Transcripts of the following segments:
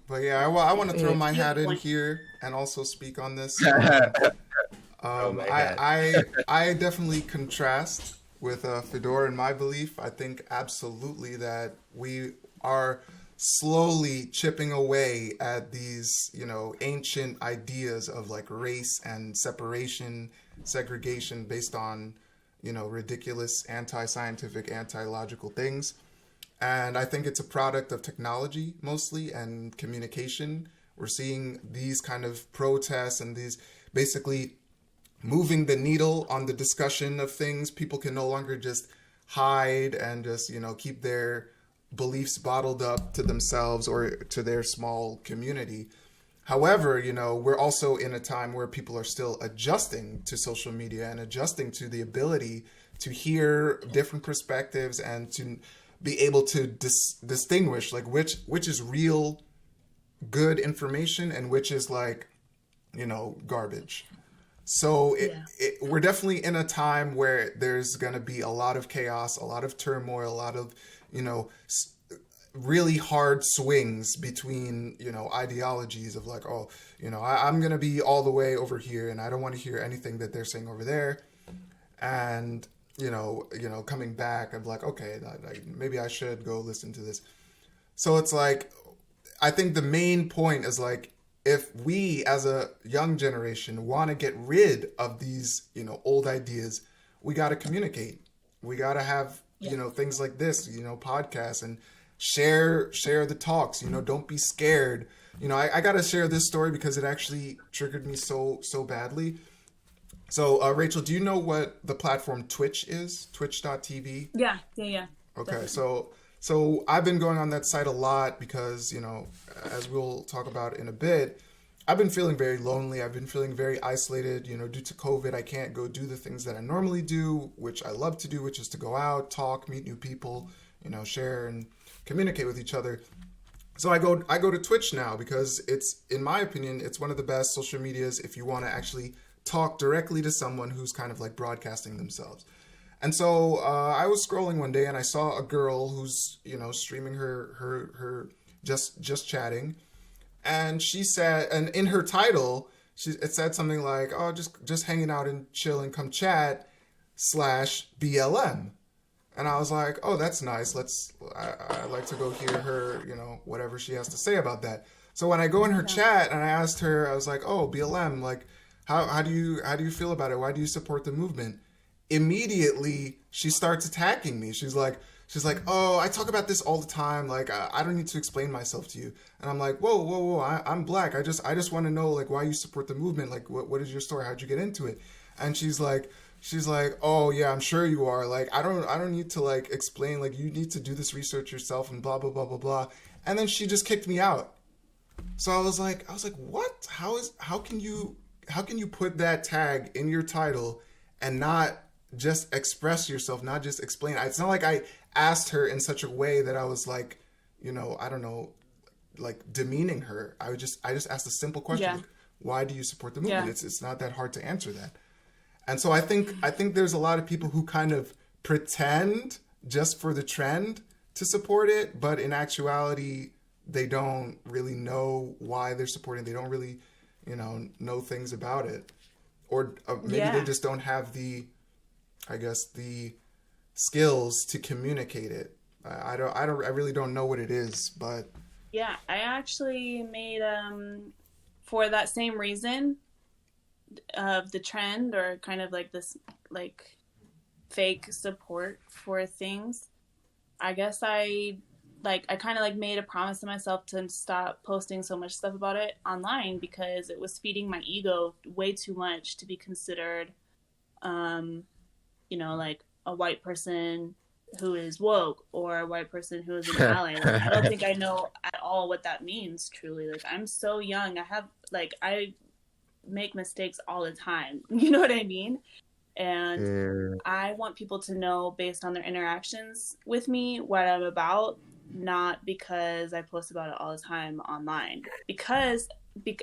But yeah, I want to throw my You have hat a in point. here and also speak on this. Oh my God. I definitely contrast with Fedor in my belief. I think absolutely that we are slowly chipping away at these, ancient ideas of like race and separation, segregation based on, ridiculous anti-scientific, anti-logical things. And I think it's a product of technology mostly and communication. We're seeing these kind of protests and these basically moving the needle on the discussion of things. People can no longer just hide and just, keep their beliefs bottled up to themselves or to their small community. However, we're also in a time where people are still adjusting to social media and adjusting to the ability to hear different perspectives and to be able to distinguish like which is real good information and which is like, garbage. So Yeah. we're definitely in a time where there's going to be a lot of chaos, a lot of turmoil, a lot of, you know, really hard swings between, ideologies of like, oh, I'm going to be all the way over here and I don't want to hear anything that they're saying over there. And, coming back, I'm like, okay, maybe I should go listen to this. So it's like, I think the main point is like, if we as a young generation want to get rid of these, old ideas, we got to communicate. We got to have, Yeah. things like this, podcasts and share the talks, don't be scared. I got to share this story because it actually triggered me so badly. So, Rachel, do you know what the platform Twitch is? Twitch.tv? Yeah. Yeah. Yeah. Okay, Definitely. so I've been going on that site a lot because, as we'll talk about in a bit, I've been feeling very lonely. I've been feeling very isolated, due to COVID. I can't go do the things that I normally do, which I love to do, which is to go out, talk, meet new people, share and communicate with each other. So I go to Twitch now because it's, in my opinion, it's one of the best social medias if you want to actually talk directly to someone who's kind of like broadcasting themselves. And so I was scrolling one day and I saw a girl who's, streaming her just chatting, and she said, and in her title, it said something like, "Oh, just hanging out and chilling, come chat slash BLM." And I was like, "Oh, that's nice. I'd like to go hear her, whatever she has to say about that." So when I go in her Yeah. chat and I asked her, I was like, "Oh, BLM, like, how do you feel about it? Why do you support the movement?" Immediately she starts attacking me. She's like, "Oh, I talk about this all the time. Like, I don't need to explain myself to you." And I'm like, "Whoa, whoa, whoa! I'm black. I just want to know like why you support the movement. Like, what is your story? How'd you get into it?" And she's like, "Oh yeah, I'm sure you are. Like, I don't need to like explain. Like, you need to do this research yourself and blah blah blah blah blah." And then she just kicked me out. So I was like, what? How can you put that tag in your title and not just express yourself, not just explain? It's not like I asked her in such a way that I was like, I don't know, like demeaning her. I just asked a simple question, Yeah. like, why do you support the movement? Yeah. It's not that hard to answer that. And so I think there's a lot of people who kind of pretend just for the trend to support it, but in actuality, they don't really know why they're supporting. They don't really, know things about it, or maybe they Yeah. just don't have I guess, the skills to communicate it. I really don't know what it is, but Yeah. I actually made for that same reason of the trend or kind of like this like fake support for things. I guess I kind of like made a promise to myself to stop posting so much stuff about it online because it was feeding my ego way too much to be considered um like a white person who is woke or a white person who is an ally. Like I don't think I know at all what that means truly. Like I'm so young. I make mistakes all the time. You know what I mean? And Mm, I want people to know based on their interactions with me what I'm about, not because I post about it all the time online. Because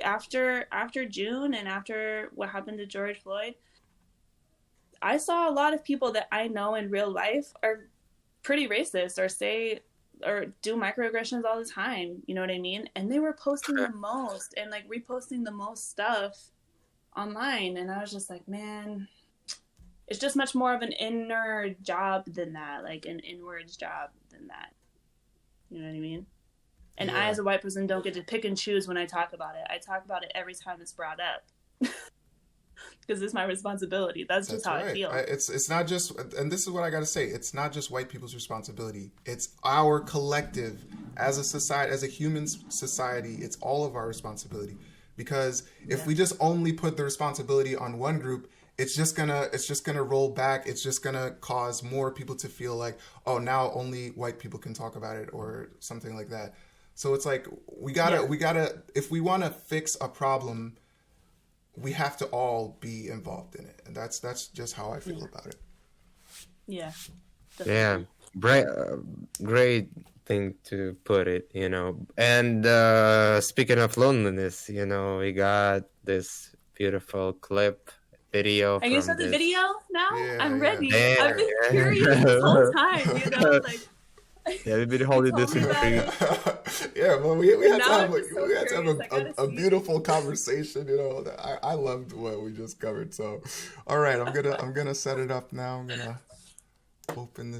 after June and after what happened to George Floyd, I saw a lot of people that I know in real life are pretty racist or say or do microaggressions all the time, you know what I mean? And they were posting the most and like reposting the most stuff online, and I was just like, man, it's just much more of an inner job than that, like an inwards job than that. You know what I mean? And I, as a white person, don't get to pick and choose when I talk about it. I talk about it every time it's brought up. Because it's my responsibility. That's just how I feel. It's not just, and this is what I got to say, it's not just white people's responsibility. It's our collective, as a society, as a human society, it's all of our responsibility. Because if we just only put the responsibility on one group, it's just gonna roll back. It's just gonna cause more people to feel like, oh, now only white people can talk about it, or something like that. So it's like we gotta if we want to fix a problem, we have to all be involved in it, and that's just how I feel about it. Yeah. Definitely. Yeah, great thing to put it, you know. And speaking of loneliness, you know, we got this beautiful video. Are you saw the video now? Yeah, I'm ready. Yeah. I've been curious this whole time, you know, like. Yeah, we've been holding this in free. Yeah, well, we had to have a beautiful conversation. You know, I loved what we just covered. So, all right, I'm gonna set it up now. I'm gonna open this.